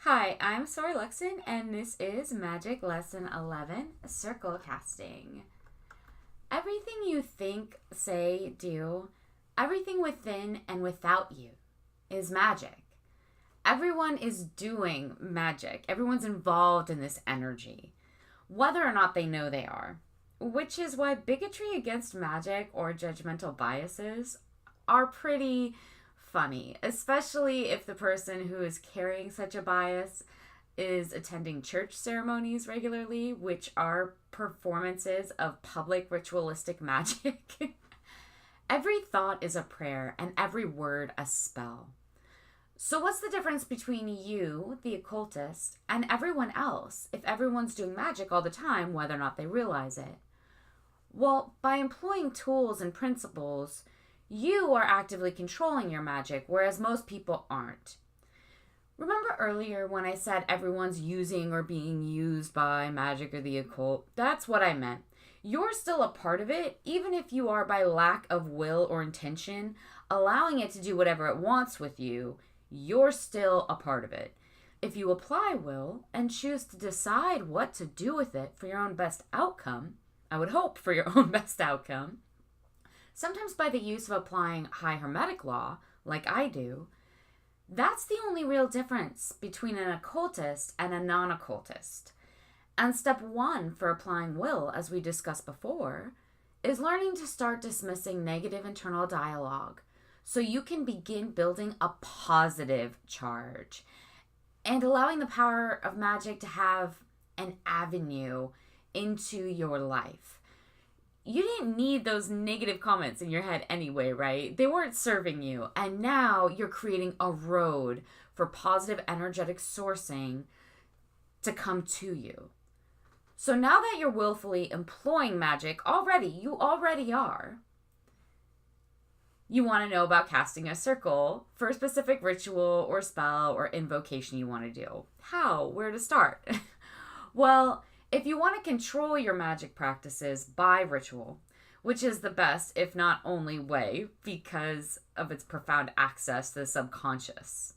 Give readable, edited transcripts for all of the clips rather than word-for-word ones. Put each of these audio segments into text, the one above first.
Hi, I'm Sori Luxon, and this is Magic Lesson 11, Circle Casting. Everything you think, say, do, everything within and without you is magic. Everyone is doing magic. Everyone's involved in this energy, whether or not they know they are. Which is why bigotry against magic or judgmental biases are pretty funny, especially if the person who is carrying such a bias is attending church ceremonies regularly, which are performances of public ritualistic magic. Every thought is a prayer and every word a spell. So, what's the difference between you, the occultist, and everyone else if everyone's doing magic all the time, whether or not they realize it? Well, by employing tools and principles, you are actively controlling your magic, whereas most people aren't. Remember earlier when I said everyone's using or being used by magic or the occult? That's what I meant. You're still a part of it, even if you are by lack of will or intention, allowing it to do whatever it wants with you, you're still a part of it. If you apply will and choose to decide what to do with it for your own best outcome, I would hope for your own best outcome, sometimes by the use of applying high hermetic law, like I do, that's the only real difference between an occultist and a non-occultist. And step one for applying will, as we discussed before, is learning to start dismissing negative internal dialogue so you can begin building a positive charge and allowing the power of magic to have an avenue into your life. You didn't need those negative comments in your head anyway, right? They weren't serving you. And now you're creating a road for positive energetic sourcing to come to you. So now that you're willfully employing magic you already are. You want to know about casting a circle for a specific ritual or spell or invocation you want to do. How? Where to start? Well, if you want to control your magic practices by ritual, which is the best, if not only way, because of its profound access to the subconscious,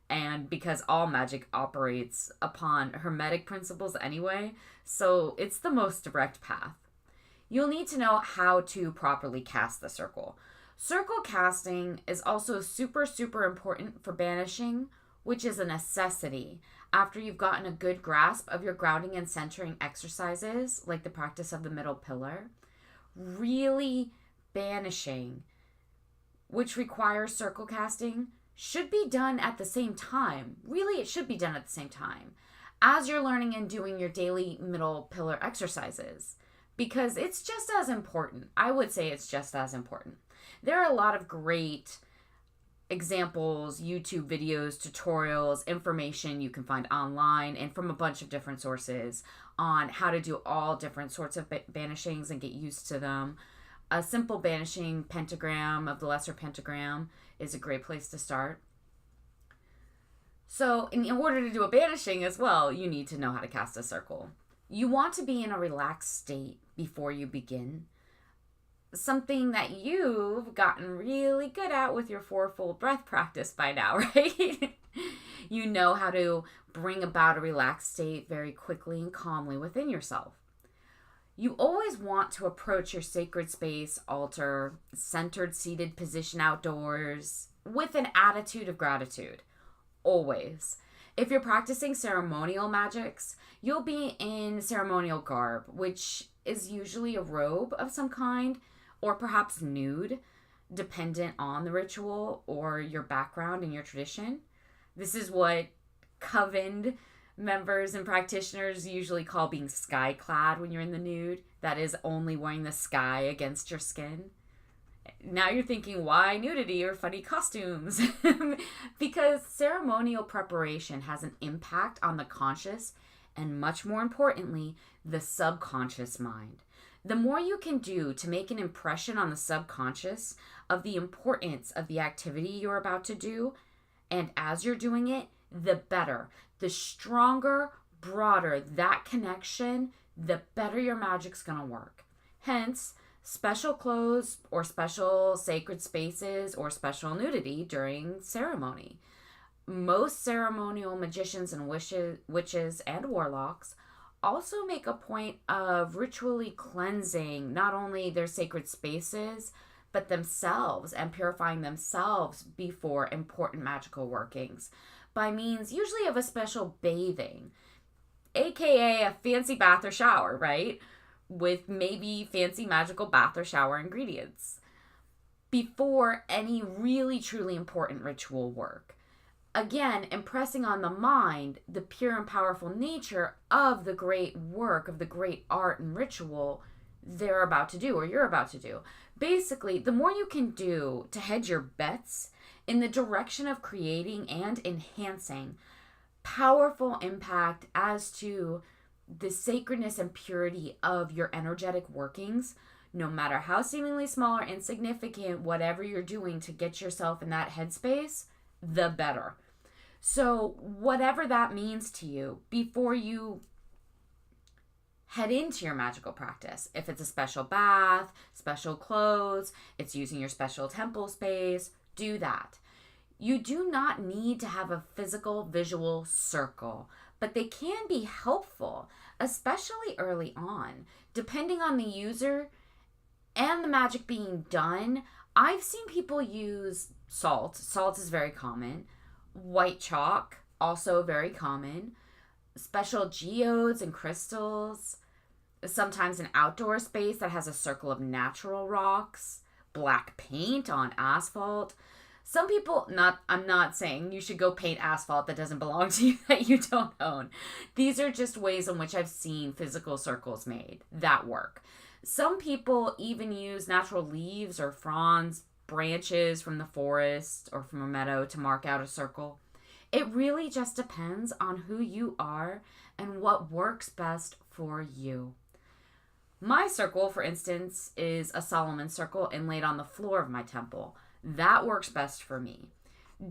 and because all magic operates upon hermetic principles anyway, so it's the most direct path. You'll need to know how to properly cast the circle. Circle casting is also super, super important for banishing, which is a necessity after you've gotten a good grasp of your grounding and centering exercises, like the practice of the middle pillar. Really banishing, which requires circle casting, should be done at the same time. Really, it should be done at the same time as you're learning and doing your daily middle pillar exercises, because it's just as important. I would say it's just as important. There are a lot of great examples, YouTube videos, tutorials, information you can find online and from a bunch of different sources on how to do all different sorts of banishings and get used to them. A simple banishing pentagram of the lesser pentagram is a great place to start. So in order to do a banishing as well, you need to know how to cast a circle. You want to be in a relaxed state before you begin. Something that you've gotten really good at with your fourfold breath practice by now, right? You know how to bring about a relaxed state very quickly and calmly within yourself. You always want to approach your sacred space, altar, centered seated position outdoors with an attitude of gratitude. Always. If you're practicing ceremonial magics, you'll be in ceremonial garb, which is usually a robe of some kind, or perhaps nude, dependent on the ritual or your background and your tradition. This is what coven members and practitioners usually call being sky clad when you're in the nude. That is only wearing the sky against your skin. Now you're thinking, why nudity or funny costumes? Because ceremonial preparation has an impact on the conscious and, much more importantly, the subconscious mind. The more you can do to make an impression on the subconscious of the importance of the activity you're about to do, and as you're doing it, the better. The stronger, broader that connection, the better your magic's going to work. Hence, special clothes or special sacred spaces or special nudity during ceremony. Most ceremonial magicians and witches and warlocks also make a point of ritually cleansing not only their sacred spaces, but themselves and purifying themselves before important magical workings by means usually of a special bathing, aka a fancy bath or shower, right? With maybe fancy magical bath or shower ingredients before any really truly important ritual work. Again, impressing on the mind the pure and powerful nature of the great work, of the great art and ritual they're about to do or you're about to do. Basically, the more you can do to hedge your bets in the direction of creating and enhancing powerful impact as to the sacredness and purity of your energetic workings, no matter how seemingly small or insignificant, whatever you're doing to get yourself in that headspace, the better. So whatever that means to you, before you head into your magical practice, if it's a special bath, special clothes, it's using your special temple space, do that. You do not need to have a physical visual circle, but they can be helpful, especially early on. Depending on the user and the magic being done, I've seen people use salt. Salt is very common. White chalk, also very common. Special geodes and crystals. Sometimes an outdoor space that has a circle of natural rocks. Black paint on asphalt. Some people, I'm not saying you should go paint asphalt that doesn't belong to you, that you don't own. These are just ways in which I've seen physical circles made that work. Some people even use natural leaves or fronds, branches from the forest or from a meadow to mark out a circle. It really just depends on who you are and what works best for you. My circle, for instance, is a Solomon circle inlaid on the floor of my temple. That works best for me.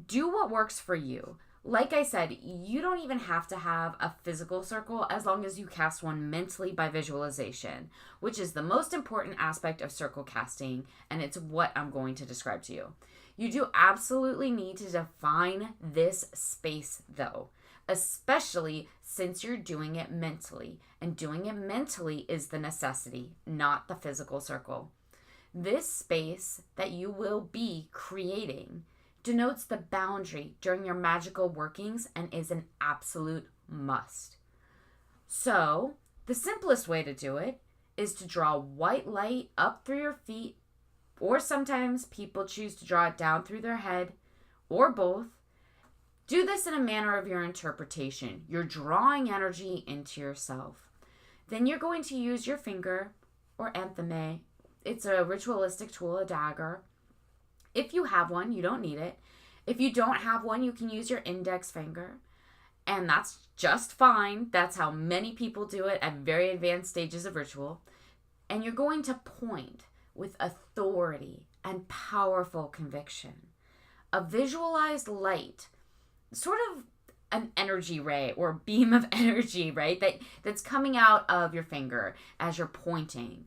Do what works for you. Like I said, you don't even have to have a physical circle as long as you cast one mentally by visualization, which is the most important aspect of circle casting, and it's what I'm going to describe to you. You do absolutely need to define this space, though, especially since you're doing it mentally, and doing it mentally is the necessity, not the physical circle. This space that you will be creating denotes the boundary during your magical workings and is an absolute must. So, the simplest way to do it is to draw white light up through your feet, or sometimes people choose to draw it down through their head, or both. Do this in a manner of your interpretation. You're drawing energy into yourself. Then you're going to use your finger or antheme. It's a ritualistic tool, a dagger. If you have one, you don't need it. If you don't have one, you can use your index finger. And that's just fine. That's how many people do it at very advanced stages of ritual. And you're going to point with authority and powerful conviction. A visualized light, sort of an energy ray or beam of energy, right? That's coming out of your finger as you're pointing.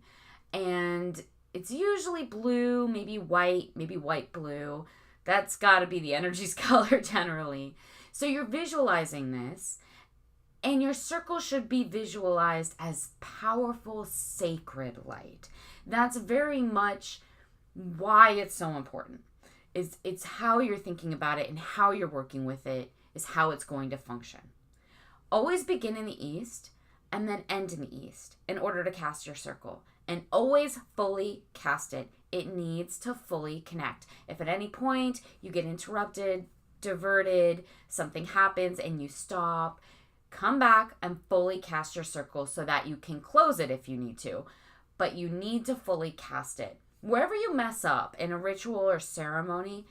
And it's usually blue, maybe white blue. That's got to be the energy's color generally. So you're visualizing this, and your circle should be visualized as powerful, sacred light. That's very much why it's so important. It's how you're thinking about it and how you're working with it is how it's going to function. Always begin in the east and then end in the east in order to cast your circle. And always fully cast it. It needs to fully connect. If at any point you get interrupted, diverted, something happens and you stop, come back and fully cast your circle so that you can close it if you need to. But you need to fully cast it. Wherever you mess up in a ritual or ceremony,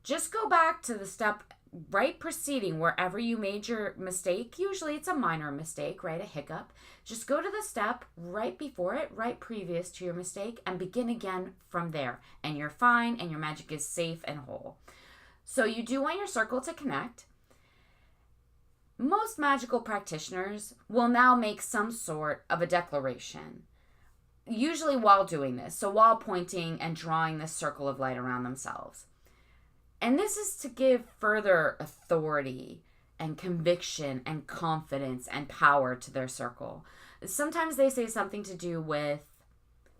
just go back to the step right preceding wherever you made your mistake. Usually it's a minor mistake, right? A hiccup. Just go to the step right before it, right previous to your mistake, and begin again from there. And you're fine, and your magic is safe and whole. So you do want your circle to connect. Most magical practitioners will now make some sort of a declaration, usually while doing this. So while pointing and drawing this circle of light around themselves. And this is to give further authority and conviction and confidence and power to their circle. Sometimes they say something to do with,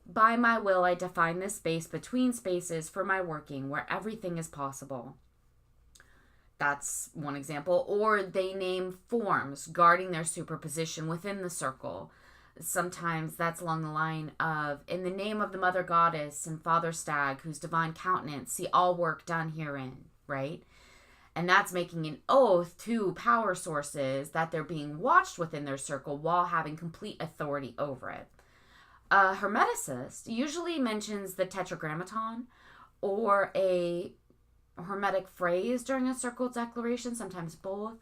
by my will, I define this space between spaces for my working where everything is possible. That's one example. Or they name forms guarding their superposition within the circle. Sometimes that's along the line of, in the name of the mother goddess and father stag, whose divine countenance, see all work done herein, right? And that's making an oath to power sources that they're being watched within their circle while having complete authority over it. A hermeticist usually mentions the tetragrammaton or a hermetic phrase during a circle declaration, sometimes both,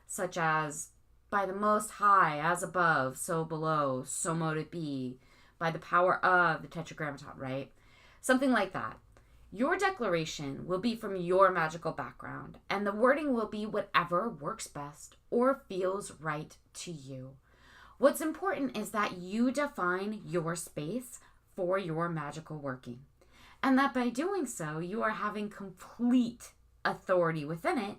such as, by the Most High, as above, so below, so mote it be, by the power of the tetragrammaton, right? Something like that. Your declaration will be from your magical background, and the wording will be whatever works best or feels right to you. What's important is that you define your space for your magical working, and that by doing so, you are having complete authority within it,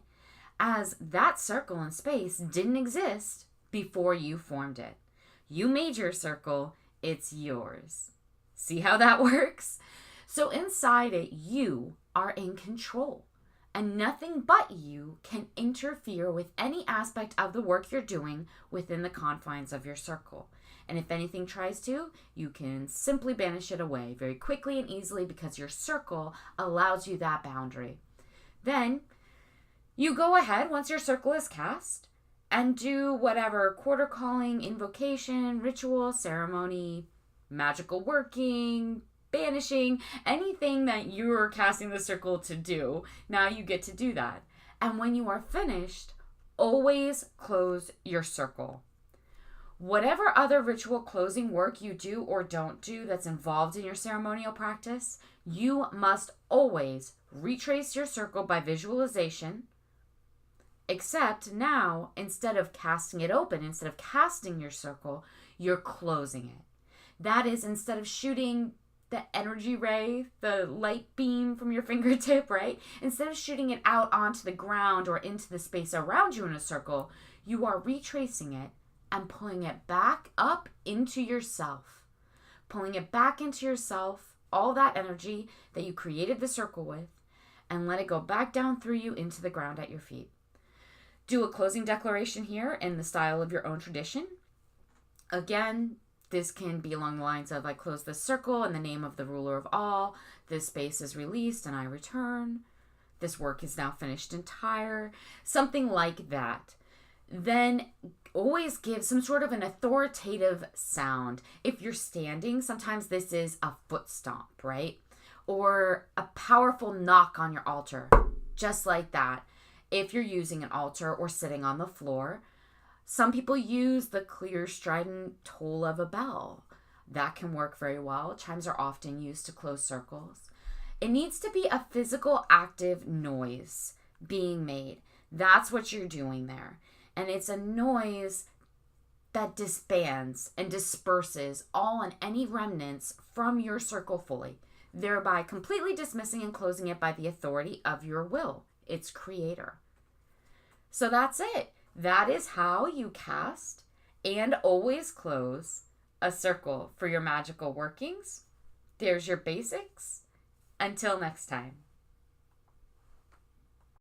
as that circle and space didn't exist before you formed it. You made your circle, it's yours. See how that works? So inside it, you are in control, and nothing but you can interfere with any aspect of the work you're doing within the confines of your circle. And if anything tries to, you can simply banish it away very quickly and easily because your circle allows you that boundary. Then you go ahead, once your circle is cast, and do whatever quarter calling, invocation, ritual, ceremony, magical working, banishing, anything that you're casting the circle to do. Now you get to do that. And when you are finished, always close your circle. Whatever other ritual closing work you do or don't do that's involved in your ceremonial practice, you must always retrace your circle by visualization. Except now, instead of casting it open, instead of casting your circle, you're closing it. That is, instead of shooting the energy ray, the light beam from your fingertip, right? Instead of shooting it out onto the ground or into the space around you in a circle, you are retracing it and pulling it back up into yourself. Pulling it back into yourself, all that energy that you created the circle with, and let it go back down through you into the ground at your feet. Do a closing declaration here in the style of your own tradition. Again, this can be along the lines of, I close this circle in the name of the ruler of all. This space is released and I return. This work is now finished entire. Something like that. Then always give some sort of an authoritative sound. If you're standing, sometimes this is a foot stomp, right? Or a powerful knock on your altar, just like that. If you're using an altar or sitting on the floor, some people use the clear, strident toll of a bell. That can work very well. Chimes are often used to close circles. It needs to be a physical, active noise being made. That's what you're doing there. And it's a noise that disbands and disperses all and any remnants from your circle fully, thereby completely dismissing and closing it by the authority of your will, its creator. So that's it. That is how you cast and always close a circle for your magical workings. There's your basics. Until next time.